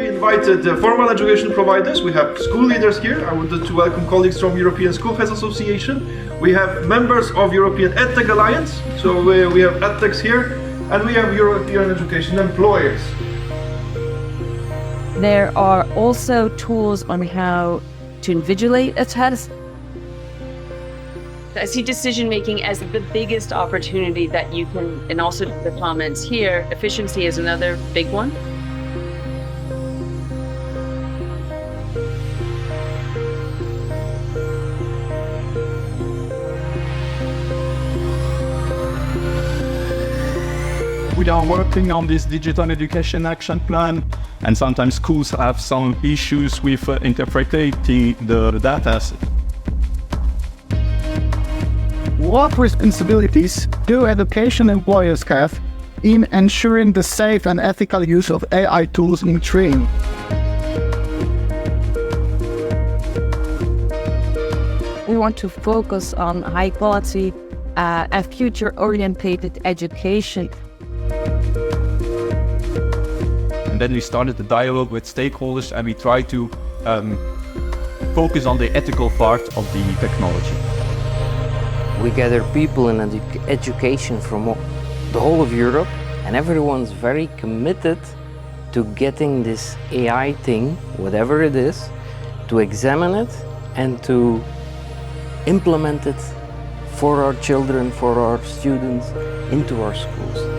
We invited formal education providers. We have school leaders here. I wanted to welcome colleagues from European School Heads Association. We have members of European EdTech Alliance. So we have EdTechs here, and we have European education employers. There are also tools on how to invigilate a test. I see decision-making as the biggest opportunity that you can, and also the comments here, efficiency is another big one. We are working on this digital education action plan, and sometimes schools have some issues with interpreting the data. What responsibilities do education employers have in ensuring the safe and ethical use of AI tools in training? We want to focus on high quality and future-oriented education. And then we started the dialogue with stakeholders, and we try to focus on the ethical part of the technology. We gather people in education from the whole of Europe, and everyone's very committed to getting this AI thing, whatever it is, to examine it and to implement it for our children, for our students, into our schools.